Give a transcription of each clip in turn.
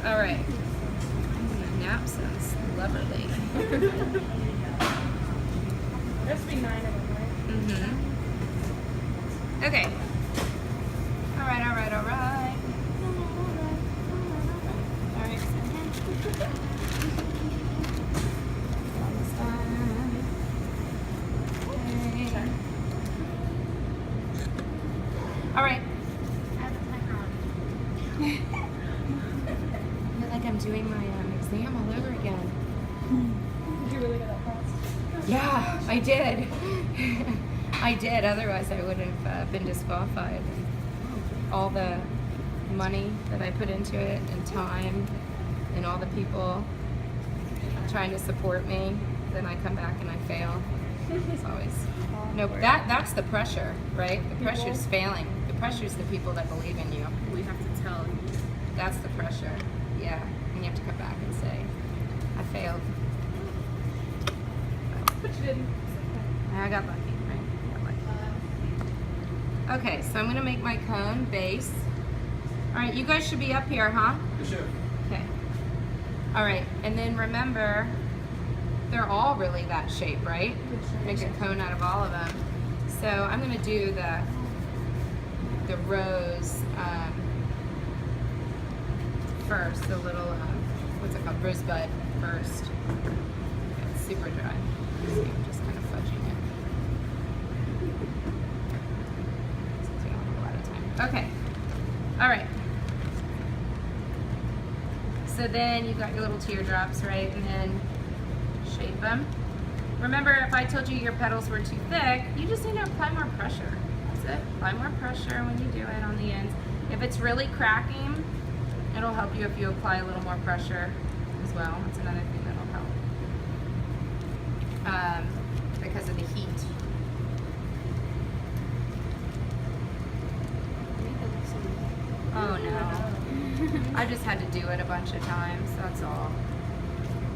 All right. The nap sounds lovely. There should be 9 of them, right? Mm-hmm. Okay. All right. All right. All right. All right. Almost done. Okay. All right. I feel like I'm doing my exam all over again. Did you really get that fast? Yeah, I did. I did. Otherwise, I would have been disqualified. All the money that I put into it, and time, and all the people trying to support me, then I come back and I fail. It's always no. That's the pressure, right? The pressure's failing. The pressure's the people that believe in you. We have to tell. That's the pressure. Yeah, and you have to come back and say, I failed. But you didn't. I got lucky, right? I got lucky. Okay, so I'm gonna make my cone base. All right, you guys should be up here, huh? Sure. Okay. All right, and then remember, they're all really that shape, right? Make a cone out of all of them. So I'm gonna do the rose first, the little, what's it called, rosebud first. Okay, it's super dry. See, I'm just kind of fudging it. It's taking a lot of time. Okay, all right. So then you've got your little teardrops, right? And then shape them. Remember, if I told you your petals were too thick, you just need to apply more pressure. That's it. Apply more pressure when you do it on the ends. If it's really cracking, it'll help you if you apply a little more pressure as well. That's another thing that'll help. Because of the heat. Oh no. I just had to do it a bunch of times, that's all.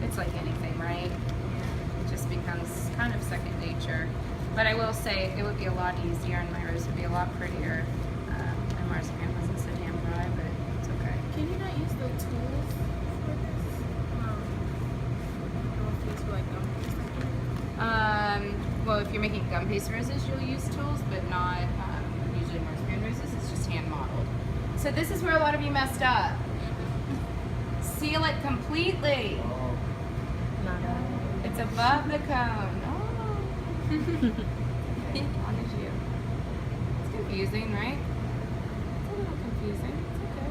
It's like anything, right? It just becomes kind of second nature. But I will say it would be a lot easier and my rose would be a lot prettier. My marzipan wasn't so damn dry, but it's okay. Can you not use the tools for this? Well, if you're making gum paste roses, you'll use tools, but not usually marzipan roses. It's just hand modeled. So this is where a lot of you messed up. Seal it completely. It's above the cone. Oh. As long as you. It's confusing, right? It's a little confusing. It's okay.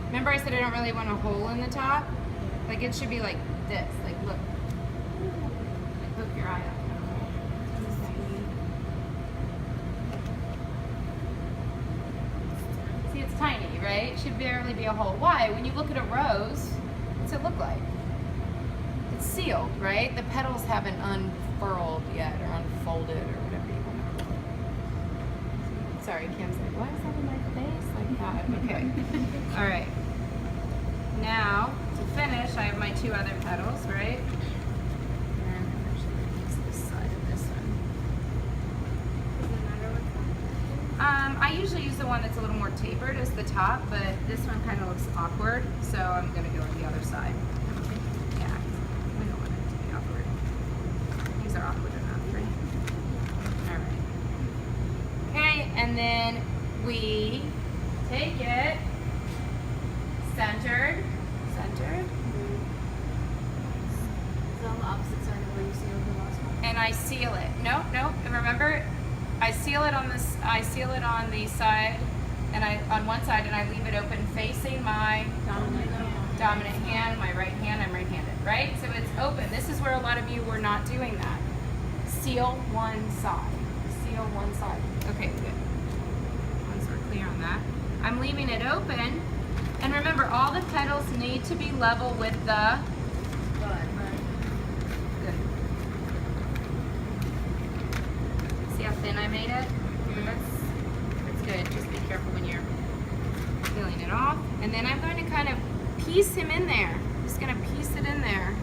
Remember I said I don't really want a hole in the top? Like it should be like this. Like look. Like hook your eye up. See, it's tiny, right? It should barely be a hole. Why? When you look at a rose, what's it look like? It's sealed, right? The petals haven't unfurled yet or unfolded or whatever you want to call it. Sorry, Kim's like, why is that in my face like that? Okay. All right. Now, to finish, I have my 2 other petals, right? And I'm actually going to use this side of this one. I usually use the one that's a little more tapered as the top, but this one kind of looks awkward, so I'm going to go with the other side. Yeah, we don't want it to be awkward. These are awkward enough, right? Alright. Okay, and then we take it centered. It's on the opposite side of where you sealed the last one. And I seal it. Nope. And remember, I seal it on this. I seal it on the side, and on one side, and I leave it open facing my dominant hand. My right hand. I'm right-handed, right? So it's open. This is where a lot of you were not doing that. Seal one side. Seal one side. Okay, good. Once we're clear on that, I'm leaving it open. And remember, all the petals need to be level with the bud. Good. See how thin I made it? That's good. Just be careful when you're peeling it off. And then I'm going to kind of piece him in there. I'm just going to piece it in there.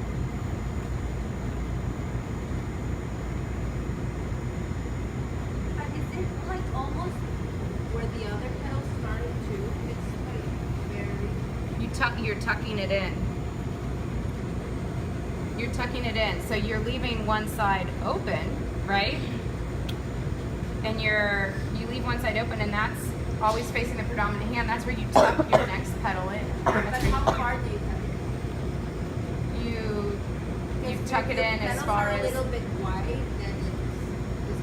you're tucking it in. You're tucking it in, so you're leaving one side open, right? And you leave one side open, and that's always facing the predominant hand. That's where you tuck your next petal in. But how far do you tuck it? You tuck it in as far a as. little bit wide, then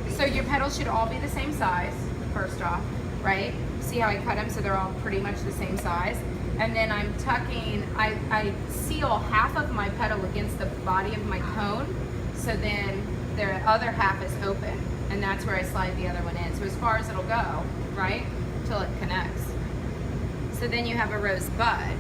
it's So your petals should all be the same size, first off, right? See how I cut them so they're all pretty much the same size? And then I'm tucking, I seal half of my petal against the body of my cone, so then the other half is open, and that's where I slide the other one in. So as far as it'll go, right? Till it connects. So then you have a rose bud.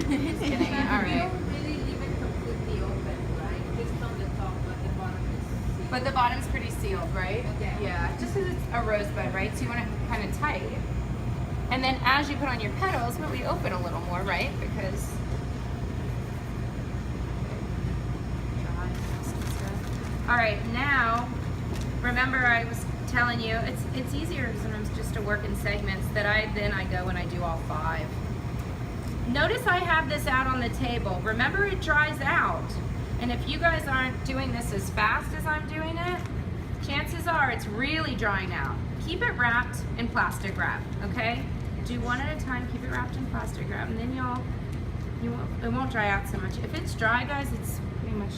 Just kidding. All right. You don't really leave it completely open, right? Just from the top, but the bottom is sealed. But the bottom's pretty sealed, right? Okay. Yeah, just because it's a rosebud, right? So you want it kind of tight. And then as you put on your petals, but we open a little more, right? Because all right, now remember I was telling you it's easier sometimes just to work in segments that I go and I do all 5. Notice I have this out on the table. Remember, it dries out. And if you guys aren't doing this as fast as I'm doing it, chances are it's really drying out. Keep it wrapped in plastic wrap, okay? Do one at a time, keep it wrapped in plastic wrap, and then it won't dry out so much. If it's dry, guys, it's pretty much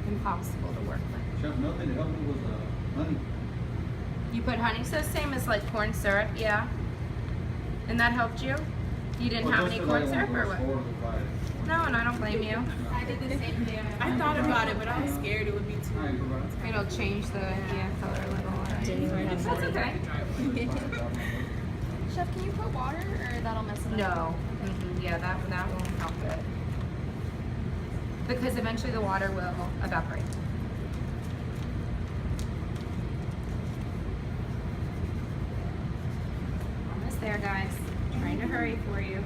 impossible to work with. Chef, nothing to help me with honey. You put honey, so same as like corn syrup, yeah? And that helped you? You didn't have any corn syrup or what? No, and I don't blame you. I did the same thing. I thought about it, but I was scared it would be too. It'll change the color a little. That's okay. Chef, can you put water or that'll mess it up? No. Yeah, that won't help it. Because eventually the water will evaporate. Almost there, guys. Trying to hurry for you.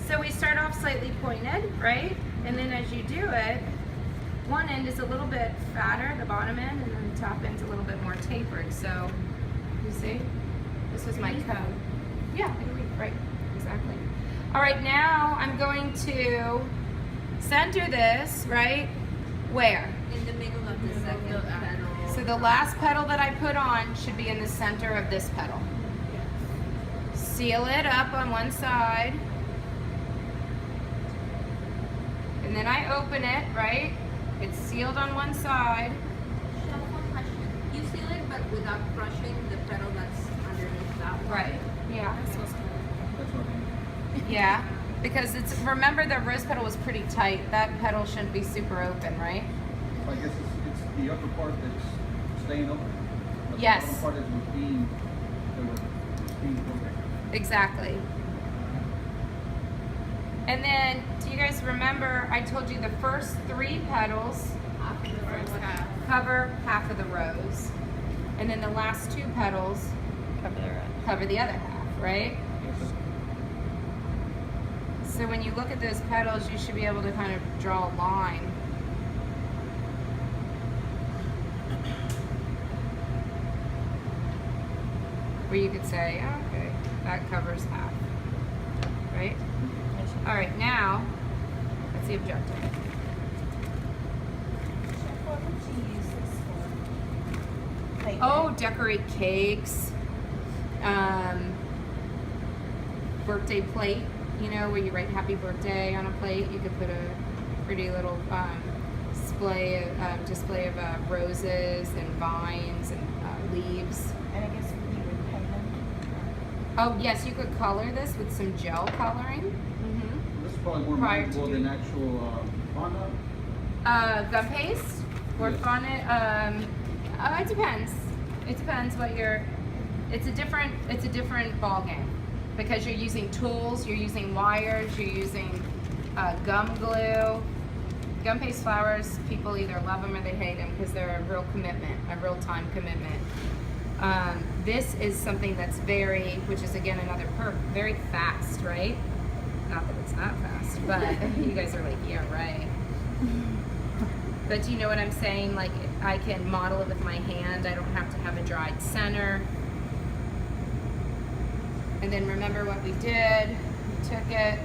So we start off slightly pointed, right? And then as you do it, one end is a little bit fatter, the bottom end, and then the top end's a little bit more tapered. So, you see? This was my cone. Yeah, right, exactly. All right, now I'm going to center this, right? Where? In the middle of the second petal. So the last petal that I put on should be in the center of this petal. Seal it up on one side. And then I open it, right? It's sealed on one side. Chef, one question. You seal it, but without crushing the petal that's underneath that one. Right. Yeah. That's what I mean. Yeah. Because remember the rose petal was pretty tight. That petal shouldn't be super open, right? I guess it's the upper part that's staying open. But Yes. The bottom part is being open. Exactly. And then, do you guys remember I told you the first 3 petals After the first half. cover half of the rose, and then the last 2 petals cover the other half, right? So when you look at those petals, you should be able to kind of draw a line. Where you could say, oh, okay, that covers half, right? All right, now, that's the objective. What would you use this for? Oh, decorate cakes, birthday plate, you know, where you write happy birthday on a plate. You could put a pretty little display of roses and vines and leaves. And I guess you would paint them. Oh, yes, you could color this with some gel coloring. This is probably more Prior to manageable than actual fondant. Gum paste or Yes. fondant. It depends. It depends what you're. It's a different ball game because you're using tools, you're using wires, you're using gum glue. Gum paste flowers, people either love them or they hate them because they're a real commitment, a real time commitment. This is something that's which is again another perk, very fast, right? Not that it's not fast, but you guys are like, yeah, right. But do you know what I'm saying? Like, I can model it with my hand. I don't have to have a dried center. And then remember what we did. We took it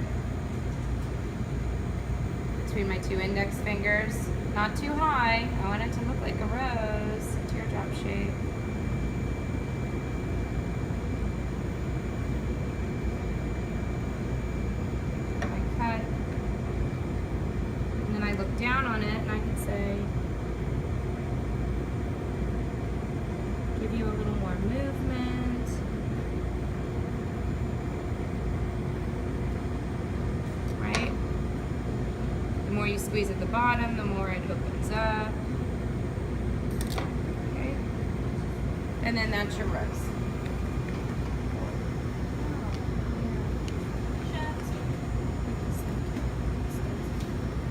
between my 2 index fingers. Not too high. I want it to look like a rose, a teardrop shape. I cut. And then I look down on it and I can say, give you a little more movement. Right? The more you squeeze at the bottom, the more it opens up. Okay? And then that's your rose.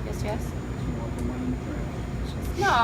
Yes, yes? Walk away in the trash. No.